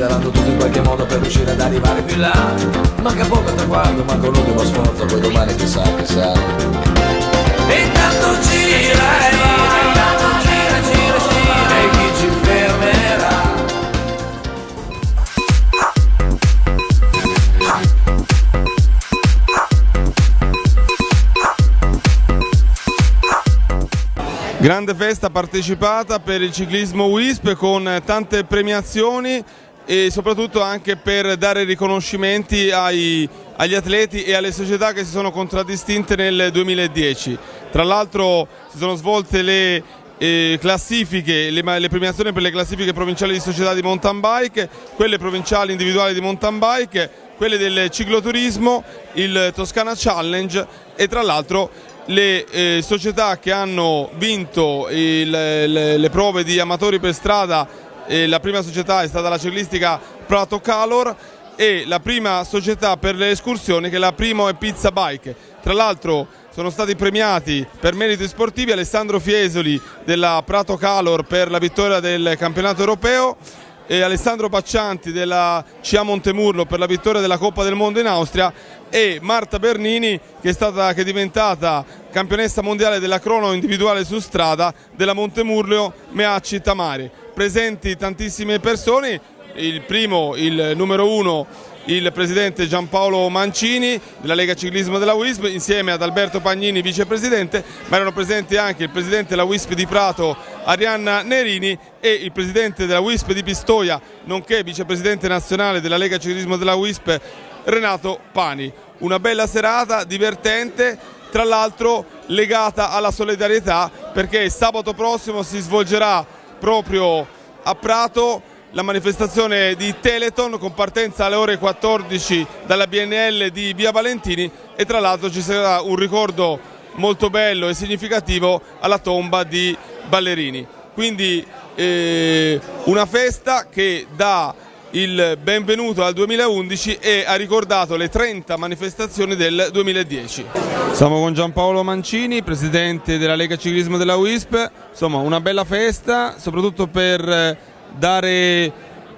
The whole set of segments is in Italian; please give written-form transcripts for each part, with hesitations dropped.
pedalando tutto in qualche modo per riuscire ad arrivare più là. Manca poco al traguardo, manca un ultimo sforzo, poi domani chissà. E intanto gira e va, gira, e chi ci fermerà? Grande festa partecipata per il ciclismo WISP con tante premiazioni e soprattutto anche per dare riconoscimenti agli atleti e alle società che si sono contraddistinte nel 2010. Tra l'altro si sono svolte le classifiche, le premiazioni per le classifiche provinciali di società di mountain bike, quelle provinciali individuali di mountain bike, quelle del cicloturismo, il Toscana Challenge e tra l'altro le società che hanno vinto le prove di amatori per strada. La prima società è stata la ciclistica Prato Calor e la prima società per le escursioni che è la Primo e Pizza Bike. Tra l'altro sono stati premiati per meriti sportivi Alessandro Fiesoli della Prato Calor per la vittoria del campionato europeo e Alessandro Paccianti della CA Montemurlo per la vittoria della Coppa del Mondo in Austria e Marta Bernini che è diventata campionessa mondiale della crono individuale su strada della Montemurlo Meacci Tamari. Presenti tantissime persone, il numero 1, il presidente Giampaolo Mancini della Lega Ciclismo della WISP insieme ad Alberto Pagnini vicepresidente, ma erano presenti anche il presidente della WISP di Prato Arianna Nerini e il presidente della WISP di Pistoia nonché vicepresidente nazionale della Lega Ciclismo della WISP Renato Pani. Una bella serata divertente, tra l'altro legata alla solidarietà, perché sabato prossimo si svolgerà proprio a Prato la manifestazione di Teleton con partenza alle ore 14 dalla BNL di Via Valentini e tra l'altro ci sarà un ricordo molto bello e significativo alla tomba di Ballerini. Quindi una festa che dà il benvenuto al 2011 e ha ricordato le 30 manifestazioni del 2010. Siamo con Giampaolo Mancini, presidente della Lega Ciclismo della WISP, insomma una bella festa soprattutto per dare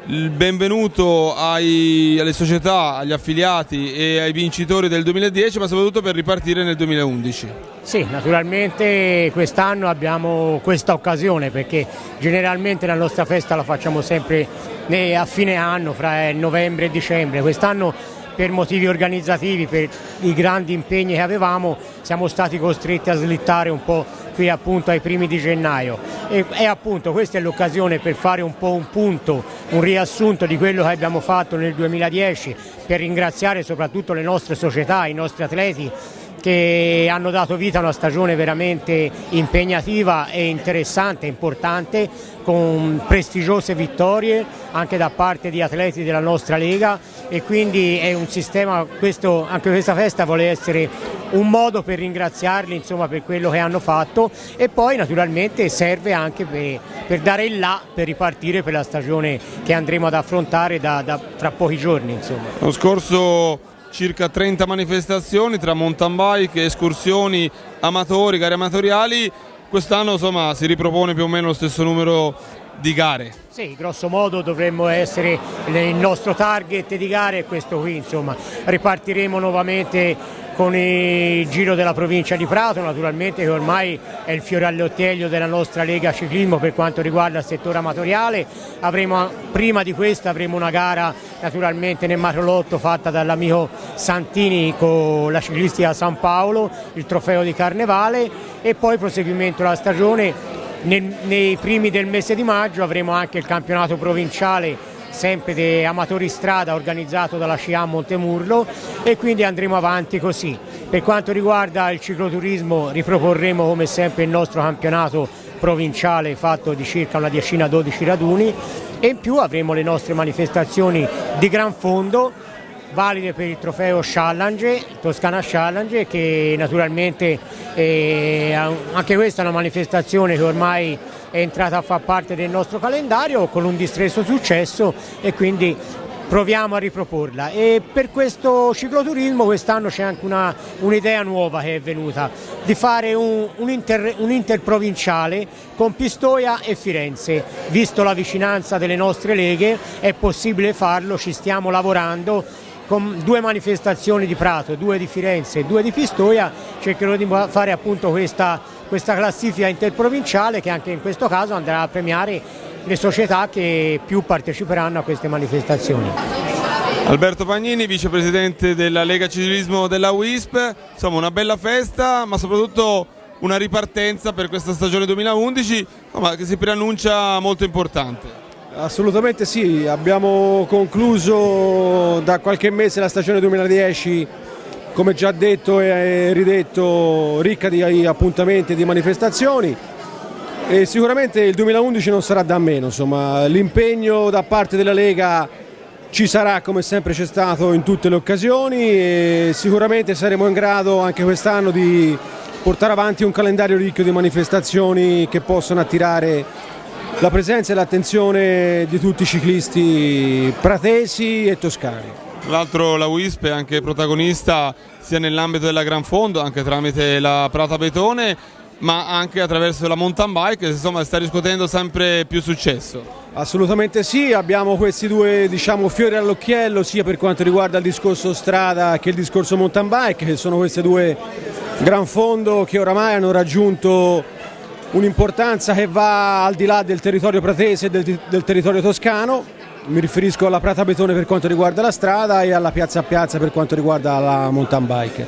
il benvenuto alle società, agli affiliati e ai vincitori del 2010, ma soprattutto per ripartire nel 2011. Sì, naturalmente quest'anno abbiamo questa occasione perché generalmente la nostra festa la facciamo sempre a fine anno, fra novembre e dicembre. Quest'anno per motivi organizzativi, per i grandi impegni che avevamo, siamo stati costretti a slittare un po' qui appunto ai primi di gennaio e appunto questa è l'occasione per fare un po' un punto, un riassunto di quello che abbiamo fatto nel 2010, per ringraziare soprattutto le nostre società, i nostri atleti che hanno dato vita a una stagione veramente impegnativa e interessante, importante, con prestigiose vittorie anche da parte di atleti della nostra Lega e quindi è un sistema, anche questa festa vuole essere un modo per ringraziarli insomma, per quello che hanno fatto e poi naturalmente serve anche per dare il là per ripartire per la stagione che andremo ad affrontare tra pochi giorni. Insomma. Lo scorso circa 30 manifestazioni tra mountain bike, escursioni, amatori, gare amatoriali, quest'anno insomma si ripropone più o meno lo stesso numero di gare. Sì, grosso modo dovremmo essere il nostro target di gare è questo qui, insomma, ripartiremo nuovamente con il giro della provincia di Prato, naturalmente che ormai è il fiore all'occhiello della nostra Lega Ciclismo per quanto riguarda il settore amatoriale. Prima di questa avremo una gara naturalmente nel Matrolotto fatta dall'amico Santini con la ciclistica San Paolo, il trofeo di Carnevale e poi proseguimento della stagione. Nei primi del mese di maggio avremo anche il campionato provinciale sempre di amatori strada organizzato dalla CA Montemurlo e quindi andremo avanti così. Per quanto riguarda il cicloturismo riproporremo come sempre il nostro campionato provinciale fatto di circa una 10-12 raduni e in più avremo le nostre manifestazioni di gran fondo valide per il trofeo Challenge, Toscana Challenge, che naturalmente anche questa è una manifestazione che ormai è entrata a far parte del nostro calendario con un discreto successo e quindi proviamo a riproporla. E per questo cicloturismo quest'anno c'è anche un'idea nuova che è venuta, di fare un interprovinciale con Pistoia e Firenze. Visto la vicinanza delle nostre leghe è possibile farlo, ci stiamo lavorando con 2 manifestazioni di Prato, 2 di Firenze e 2 di Pistoia. Cercherò di fare appunto questa classifica interprovinciale che anche in questo caso andrà a premiare le società che più parteciperanno a queste manifestazioni. Alberto Pagnini, vicepresidente della Lega Ciclismo della WISP, insomma una bella festa ma soprattutto una ripartenza per questa stagione 2011 che si preannuncia molto importante. Assolutamente sì, abbiamo concluso da qualche mese la stagione 2010, come già detto e ridetto, ricca di appuntamenti e di manifestazioni, e sicuramente il 2011 non sarà da meno, insomma l'impegno da parte della Lega ci sarà come sempre c'è stato in tutte le occasioni e sicuramente saremo in grado anche quest'anno di portare avanti un calendario ricco di manifestazioni che possono attirare la presenza e l'attenzione di tutti i ciclisti pratesi e toscani. Tra l'altro la WISP è anche protagonista sia nell'ambito della Gran Fondo, anche tramite la Prata Betone, ma anche attraverso la mountain bike, che insomma sta riscuotendo sempre più successo. Assolutamente sì, abbiamo questi 2 fiori all'occhiello sia per quanto riguarda il discorso strada che il discorso mountain bike, che sono queste 2 Gran Fondo che oramai hanno raggiunto un'importanza che va al di là del territorio pratese e del territorio toscano. Mi riferisco alla Prata Betone per quanto riguarda la strada e alla Piazza a Piazza per quanto riguarda la mountain bike.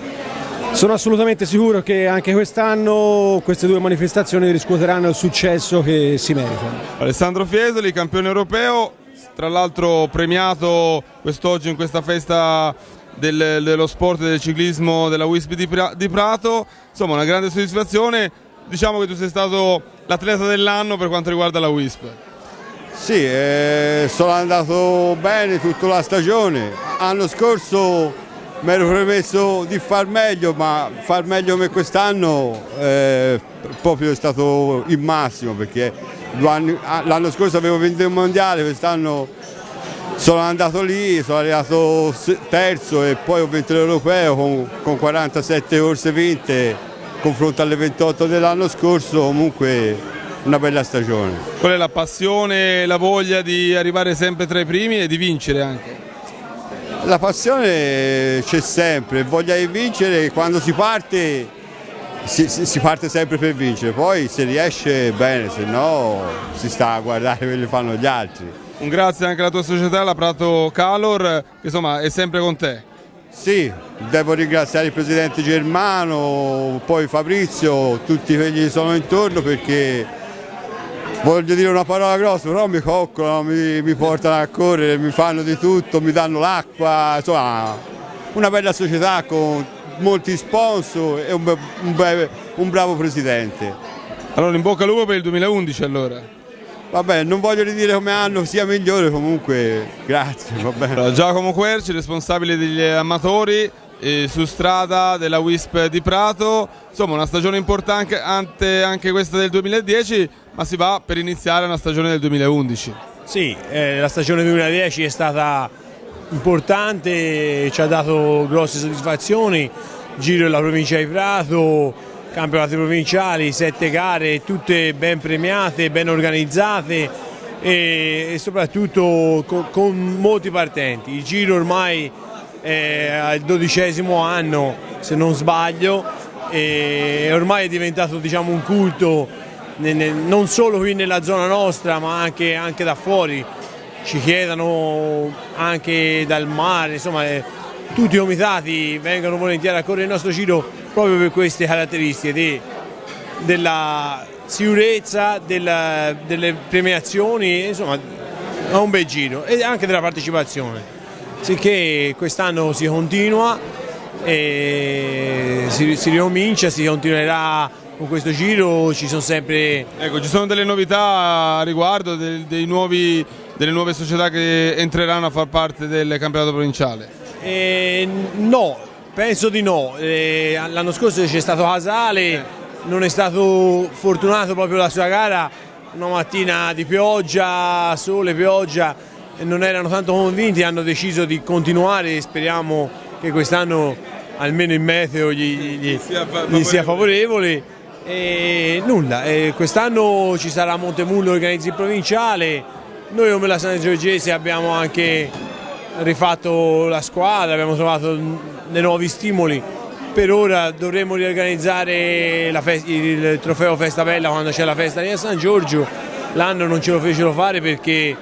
Sono assolutamente sicuro che anche quest'anno queste 2 manifestazioni riscuoteranno il successo che si meritano. Alessandro Fiesoli, campione europeo, tra l'altro premiato quest'oggi in questa festa dello sport e del ciclismo della WISP di Prato, insomma una grande soddisfazione. Diciamo che tu sei stato l'atleta dell'anno per quanto riguarda la WISP. Sì, sono andato bene tutta la stagione. L'anno scorso mi ero premesso di far meglio, ma far meglio come quest'anno proprio è stato il massimo, perché l'anno scorso avevo vinto il mondiale, quest'anno sono andato lì, sono arrivato terzo e poi ho vinto l'europeo con 47 corse vinte. Confronto alle 28 dell'anno scorso, comunque una bella stagione. Qual è la passione, la voglia di arrivare sempre tra i primi e di vincere anche? La passione c'è sempre, voglia di vincere, quando si parte si parte sempre per vincere, poi se riesce bene, se no si sta a guardare quello che fanno gli altri. Un grazie anche alla tua società, la Prato Calor, che insomma è sempre con te. Sì, devo ringraziare il presidente Germano, poi Fabrizio, tutti quelli che sono intorno, perché voglio dire una parola grossa, però mi coccolano, mi portano a correre, mi fanno di tutto, mi danno l'acqua, insomma una bella società con molti sponsor e un bravo presidente. Allora in bocca al lupo per il 2011 allora. Vabbè, non voglio ridire come anno sia migliore, comunque grazie. Vabbè. Giacomo Querci, responsabile degli amatori su strada della WISP di Prato, insomma una stagione importante anche questa del 2010, ma si va per iniziare una stagione del 2011. Sì, la stagione 2010 è stata importante, ci ha dato grosse soddisfazioni, Giro della provincia di Prato, campionati provinciali, 7 gare, tutte ben premiate, ben organizzate e soprattutto con molti partenti. Il Giro ormai è al 12° anno, se non sbaglio, e ormai è diventato, diciamo, un culto non solo qui nella zona nostra ma anche da fuori. Ci chiedono anche dal mare, insomma tutti i comitati vengono volentieri a correre il nostro Giro proprio per queste caratteristiche della sicurezza, delle premiazioni, insomma è un bel giro e anche della partecipazione. Sicché quest'anno si continua e si ricomincia, si continuerà con questo giro, ci sono sempre... Ecco, ci sono delle novità a riguardo, delle nuove società che entreranno a far parte del campionato provinciale? No, penso di no. L'anno scorso c'è stato Casale, non è stato fortunato proprio la sua gara, una mattina di pioggia, sole, pioggia, non erano tanto convinti, hanno deciso di continuare e speriamo che quest'anno almeno il meteo gli sia favorevole. E nulla, quest'anno ci sarà Montemullo che organizza il provinciale, noi come la San Giorgese abbiamo anche rifatto la squadra, abbiamo trovato dei nuovi stimoli. Per ora dovremmo riorganizzare il trofeo Festa Bella quando c'è la festa di San Giorgio, l'anno non ce lo fecero fare perché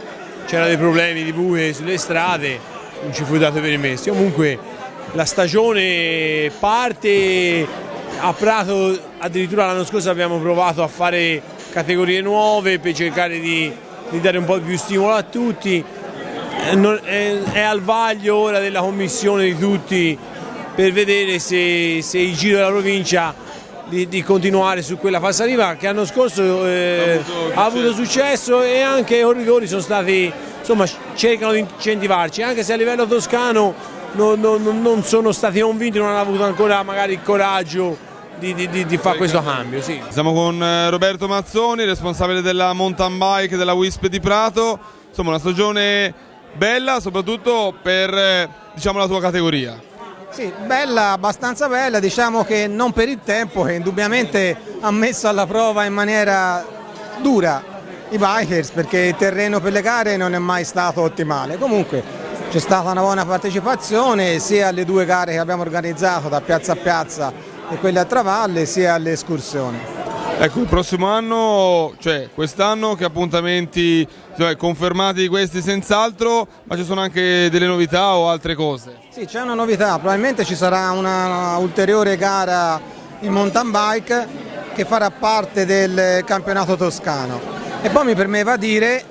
c'erano dei problemi di buche sulle strade, non ci fu dato permesso. Comunque la stagione parte. A Prato addirittura l'anno scorso abbiamo provato a fare categorie nuove per cercare di dare un po' più stimolo a tutti, è al vaglio ora della commissione di tutti per vedere se il giro della provincia di continuare su quella falsariva che l'anno scorso ha avuto successo e anche i corridori sono stati, insomma, cercano di incentivarci, anche se a livello toscano non sono stati convinti, non hanno avuto ancora magari il coraggio di fare questo cambio. Sì. Siamo con Roberto Mazzoni, responsabile della mountain bike della WISP di Prato, insomma una stagione bella soprattutto per diciamo, la tua categoria. Sì, bella, abbastanza bella, diciamo che non per il tempo che indubbiamente ha messo alla prova in maniera dura i bikers, perché il terreno per le gare non è mai stato ottimale. Comunque c'è stata una buona partecipazione sia alle due gare che abbiamo organizzato da piazza a piazza e quelle a Travalle sia alle escursioni. Ecco, il prossimo anno, cioè quest'anno, che appuntamenti, cioè, confermati questi senz'altro, ma ci sono anche delle novità o altre cose? Sì, c'è una novità, probabilmente ci sarà una ulteriore gara in mountain bike che farà parte del campionato toscano. E poi mi premeva dire,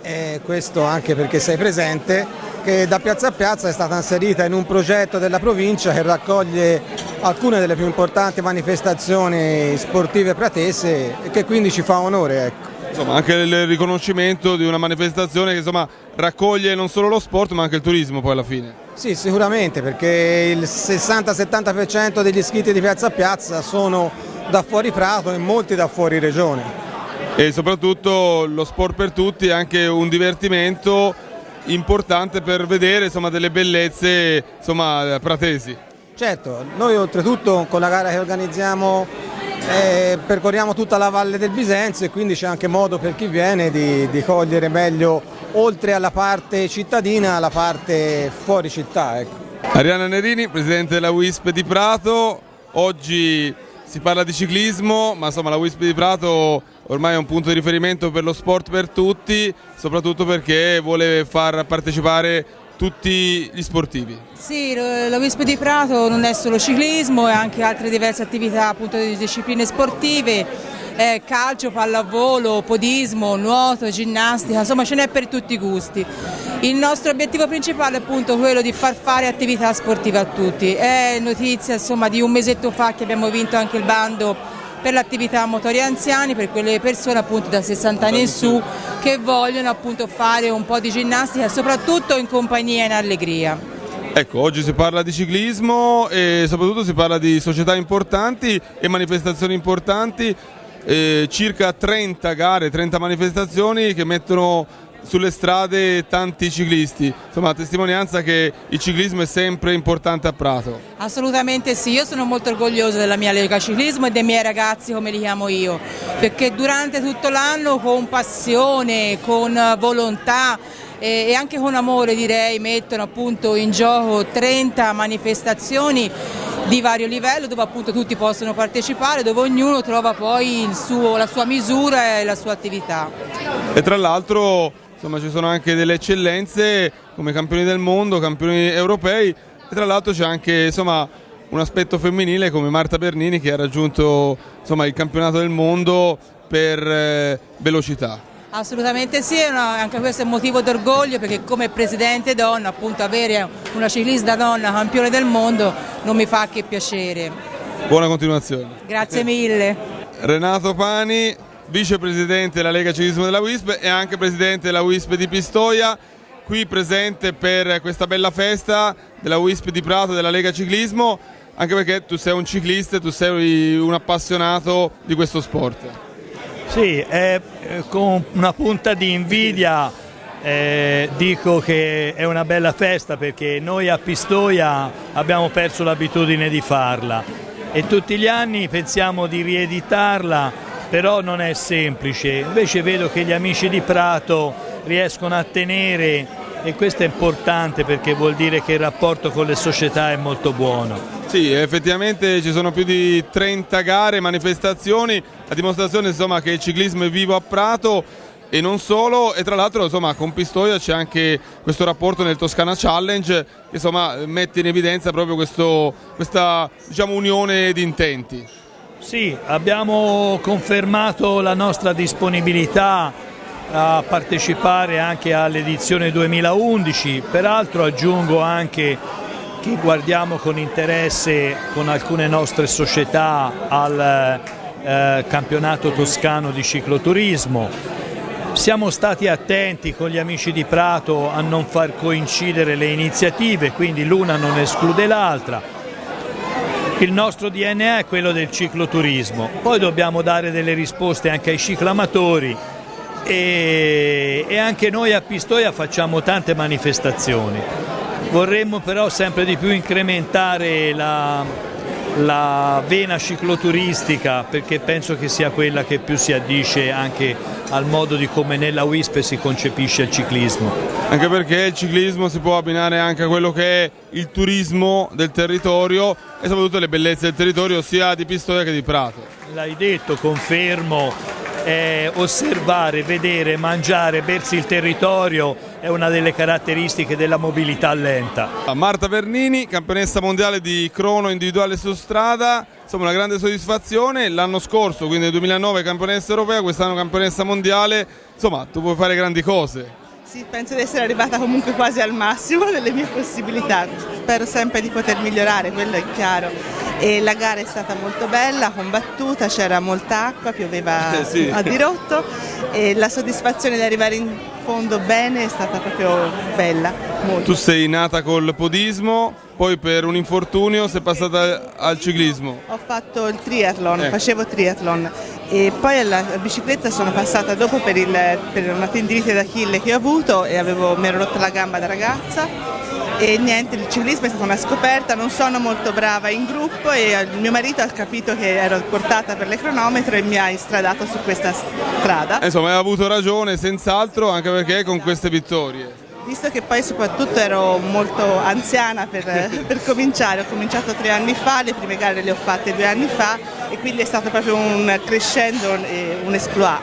questo anche perché sei presente, che da piazza a piazza è stata inserita in un progetto della provincia che raccoglie alcune delle più importanti manifestazioni sportive pratese e che quindi ci fa onore. Ecco. Insomma, anche il riconoscimento di una manifestazione che insomma, raccoglie non solo lo sport ma anche il turismo poi alla fine. Sì, sicuramente, perché il 60-70% degli iscritti di piazza a piazza sono da fuori Prato e molti da fuori regione. E soprattutto lo sport per tutti è anche un divertimento importante per vedere insomma, delle bellezze insomma, pratesi. Certo, noi oltretutto con la gara che organizziamo percorriamo tutta la Valle del Bisenzio e quindi c'è anche modo per chi viene di cogliere meglio, oltre alla parte cittadina, la parte fuori città. Ecco. Arianna Nerini, presidente della WISP di Prato, oggi si parla di ciclismo, ma insomma la WISP di Prato ormai è un punto di riferimento per lo sport per tutti, soprattutto perché vuole far partecipare tutti gli sportivi. Sì, la WISP di Prato non è solo ciclismo, è anche altre diverse attività appunto di discipline sportive, calcio, pallavolo, podismo, nuoto, ginnastica, insomma ce n'è per tutti i gusti. Il nostro obiettivo principale è appunto quello di far fare attività sportive a tutti. È notizia insomma di un mesetto fa che abbiamo vinto anche il bando per l'attività motori anziani, per quelle persone appunto da 60 anni in su che vogliono appunto fare un po' di ginnastica, soprattutto in compagnia e in allegria. Ecco, oggi si parla di ciclismo e soprattutto si parla di società importanti e manifestazioni importanti, circa 30 gare, 30 manifestazioni che mettono sulle strade tanti ciclisti, insomma a testimonianza che il ciclismo è sempre importante a Prato. Assolutamente sì, io sono molto orgogliosa della mia Lega Ciclismo e dei miei ragazzi come li chiamo io, perché durante tutto l'anno con passione, con volontà e anche con amore direi mettono appunto in gioco 30 manifestazioni di vario livello dove appunto tutti possono partecipare, dove ognuno trova poi la sua misura e la sua attività. E tra l'altro insomma ci sono anche delle eccellenze come campioni del mondo, campioni europei e tra l'altro c'è anche insomma un aspetto femminile come Marta Bernini che ha raggiunto insomma il campionato del mondo per velocità. Assolutamente sì, anche questo è un motivo d'orgoglio perché come presidente donna appunto avere una ciclista donna campione del mondo non mi fa che piacere. Buona continuazione. Grazie mille. Renato Pani, vicepresidente della Lega Ciclismo della WISP e anche presidente della WISP di Pistoia, qui presente per questa bella festa della WISP di Prato e della Lega Ciclismo, anche perché tu sei un ciclista e tu sei un appassionato di questo sport. Sì, è con una punta di invidia dico che è una bella festa perché noi a Pistoia abbiamo perso l'abitudine di farla e tutti gli anni pensiamo di rieditarla, però non è semplice. Invece vedo che gli amici di Prato riescono a tenere, e questo è importante perché vuol dire che il rapporto con le società è molto buono. Sì, effettivamente ci sono più di 30 gare, manifestazioni, a dimostrazione insomma che il ciclismo è vivo a Prato. E non solo, e tra l'altro insomma con Pistoia c'è anche questo rapporto nel Toscana Challenge che insomma mette in evidenza proprio questa diciamo unione di intenti. Sì, abbiamo confermato la nostra disponibilità a partecipare anche all'edizione 2011, peraltro aggiungo anche che guardiamo con interesse con alcune nostre società al campionato toscano di cicloturismo. Siamo stati attenti con gli amici di Prato a non far coincidere le iniziative, quindi l'una non esclude l'altra. Il nostro DNA è quello del cicloturismo, poi dobbiamo dare delle risposte anche ai ciclamatori e anche noi a Pistoia facciamo tante manifestazioni. Vorremmo però sempre di più incrementare la vena cicloturistica perché penso che sia quella che più si addice anche al modo di come nella WISP si concepisce il ciclismo. Anche perché il ciclismo si può abbinare anche a quello che è il turismo del territorio e soprattutto le bellezze del territorio sia di Pistoia che di Prato. L'hai detto, confermo. Osservare, vedere, mangiare, bersi il territorio è una delle caratteristiche della mobilità lenta. Marta Vernini, campionessa mondiale di crono individuale su strada, insomma una grande soddisfazione, l'anno scorso, quindi nel 2009 campionessa europea, quest'anno campionessa mondiale, insomma tu puoi fare grandi cose. Sì, penso di essere arrivata comunque quasi al massimo delle mie possibilità, spero sempre di poter migliorare, quello è chiaro. E la gara è stata molto bella, combattuta, c'era molta acqua, pioveva a dirotto e la soddisfazione di arrivare in fondo bene è stata proprio bella. Molto. Tu sei nata col podismo, poi per un infortunio sei passata al ciclismo. Ho fatto il triathlon, facevo triathlon e poi alla bicicletta sono passata dopo per una tendinite d'Achille che ho avuto e mi ero rotta la gamba da ragazza. E niente, il ciclismo è stata una scoperta, non sono molto brava in gruppo e mio marito ha capito che ero portata per le cronometro e mi ha instradato su questa strada. Insomma hai avuto ragione senz'altro anche perché con queste vittorie. Visto che poi soprattutto ero molto anziana per cominciare, ho cominciato 3 anni fa, le prime gare le ho fatte 2 anni fa e quindi è stato proprio un crescendo e un exploit.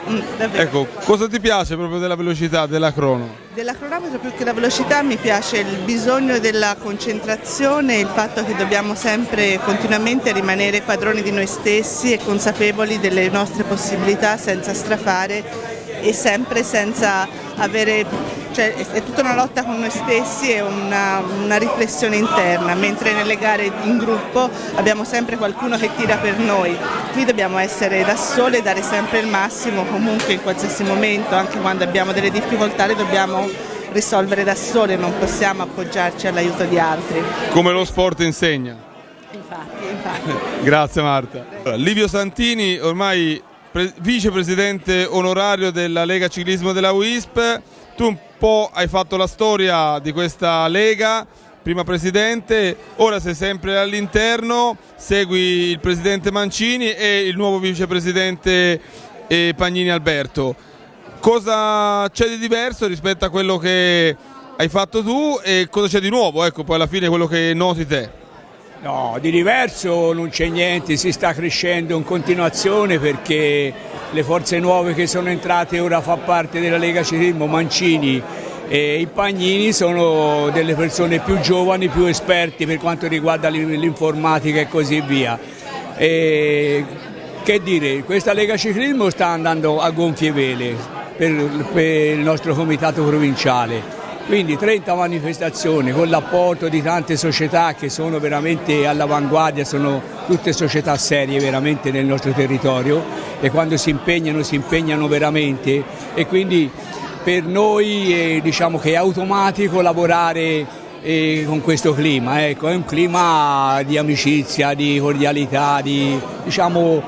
Ecco, cosa ti piace proprio della velocità, della crono? Della cronometro più che la velocità mi piace il bisogno della concentrazione, il fatto che dobbiamo sempre continuamente rimanere padroni di noi stessi e consapevoli delle nostre possibilità senza strafare e sempre senza avere... Cioè, è tutta una lotta con noi stessi e una riflessione interna, mentre nelle gare in gruppo abbiamo sempre qualcuno che tira per noi. Qui dobbiamo essere da sole e dare sempre il massimo, comunque in qualsiasi momento, anche quando abbiamo delle difficoltà le dobbiamo risolvere da sole, non possiamo appoggiarci all'aiuto di altri. Come lo sport insegna. Infatti. Grazie Marta. Livio Santini, ormai vicepresidente onorario della Lega Ciclismo della WISP, tu un po' hai fatto la storia di questa Lega, prima presidente, ora sei sempre all'interno, segui il presidente Mancini e il nuovo vicepresidente Pagnini Alberto. Cosa c'è di diverso rispetto a quello che hai fatto tu e cosa c'è di nuovo, ecco poi alla fine quello che noti te? No, di diverso non c'è niente, si sta crescendo in continuazione perché le forze nuove che sono entrate ora a far parte della Lega Ciclismo, Mancini e i Pagnini, sono delle persone più giovani, più esperti per quanto riguarda l'informatica e così via. E, che dire, questa Lega Ciclismo sta andando a gonfie vele per il nostro comitato provinciale. Quindi 30 manifestazioni con l'apporto di tante società che sono veramente all'avanguardia, sono tutte società serie veramente nel nostro territorio e quando si impegnano veramente e quindi per noi diciamo che è automatico lavorare con questo clima, ecco, è un clima di amicizia, di cordialità, di diciamo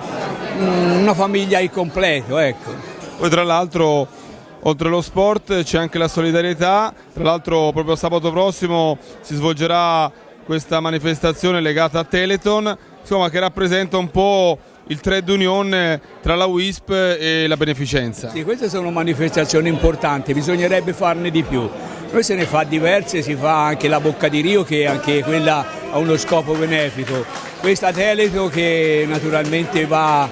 una famiglia al completo, ecco. Poi tra l'altro oltre allo sport c'è anche la solidarietà. Tra l'altro proprio sabato prossimo si svolgerà questa manifestazione legata a Telethon, insomma, che rappresenta un po' il trade union tra la WISP e la beneficenza. Sì, queste sono manifestazioni importanti, bisognerebbe farne di più. Noi se ne fa diverse, si fa anche la Bocca di Rio, che anche quella ha uno scopo benefico. Questa Telethon che naturalmente va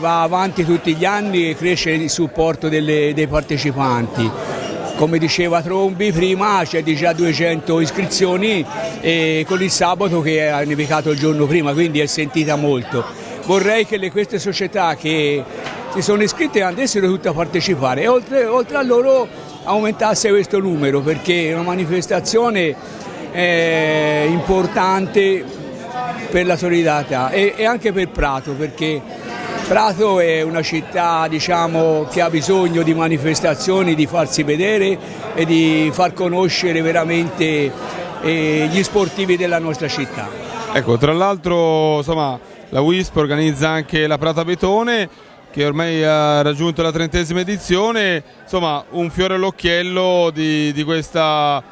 avanti tutti gli anni e cresce il supporto dei partecipanti. Come diceva Trombi prima, c'è già 200 iscrizioni e con il sabato che ha nevicato il giorno prima, quindi è sentita molto. Vorrei che queste società che si sono iscritte andessero tutte a partecipare e oltre a loro aumentasse questo numero, perché è una manifestazione importante per la solidarietà e anche per Prato, perché Prato è una città, diciamo, che ha bisogno di manifestazioni, di farsi vedere e di far conoscere veramente gli sportivi della nostra città. Ecco, tra l'altro, insomma, la WISP organizza anche la Pratabetone, che ormai ha raggiunto la 30ª edizione, insomma un fiore all'occhiello di questo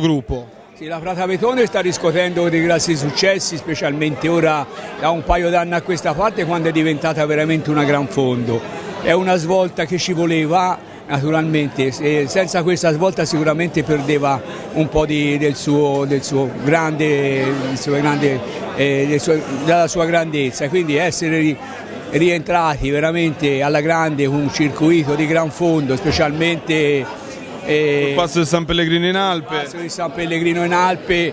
gruppo. Sì, la Pratabetone sta riscuotendo dei grossi successi, specialmente ora da un paio d'anni a questa parte, quando è diventata veramente una gran fondo. È una svolta che ci voleva, naturalmente, senza questa svolta sicuramente perdeva un po' della sua grandezza, quindi essere rientrati veramente alla grande con un circuito di gran fondo, specialmente il Passo di San Pellegrino in Alpe. Passo di San Pellegrino in Alpe,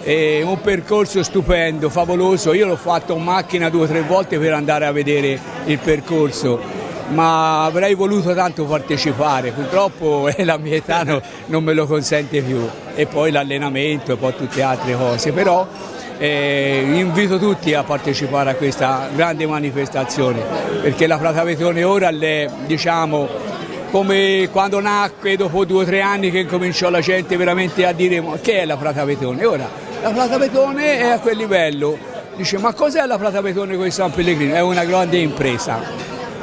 un percorso stupendo, favoloso. Io l'ho fatto in macchina 2 o 3 volte per andare a vedere il percorso, ma avrei voluto tanto partecipare, purtroppo la mia età non me lo consente più, e poi l'allenamento e poi tutte altre cose, però invito tutti a partecipare a questa grande manifestazione, perché la Pratabetone ora è, diciamo, come quando nacque dopo 2 o 3 anni, che cominciò la gente veramente a dire ma che è la Pratabetone? Ora la Pratabetone è a quel livello, dice ma cos'è la Pratabetone con il San Pellegrino? È una grande impresa.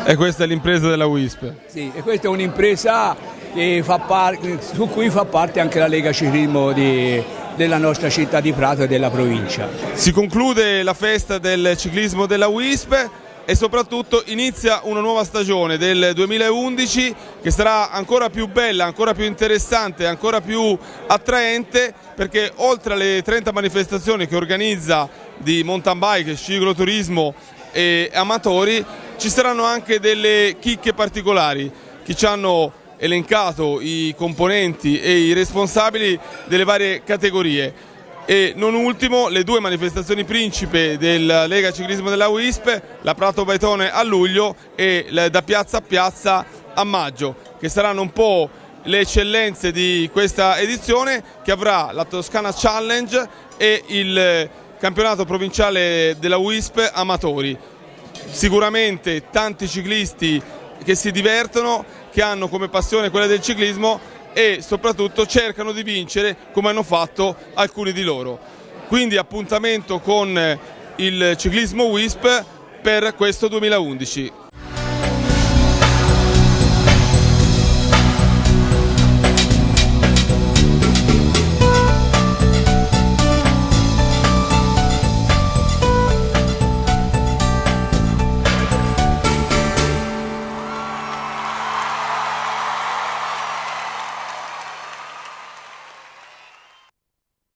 E questa è l'impresa della WISP? Sì, e questa è un'impresa che su cui fa parte anche la Lega Ciclismo della nostra città di Prato e della provincia. Si conclude la festa del ciclismo della WISP e soprattutto inizia una nuova stagione del 2011 che sarà ancora più bella, ancora più interessante, ancora più attraente, perché oltre alle 30 manifestazioni che organizza di mountain bike, cicloturismo e amatori, ci saranno anche delle chicche particolari che ci hanno elencato i componenti e i responsabili delle varie categorie. E non ultimo le 2 manifestazioni principe della Lega Ciclismo della WISP, la Pratabetone a luglio e da piazza a piazza a maggio, che saranno un po' le eccellenze di questa edizione, che avrà la Toscana Challenge e il campionato provinciale della WISP amatori. Sicuramente tanti ciclisti che si divertono, che hanno come passione quella del ciclismo e soprattutto cercano di vincere come hanno fatto alcuni di loro. Quindi appuntamento con il ciclismo WISP per questo 2011.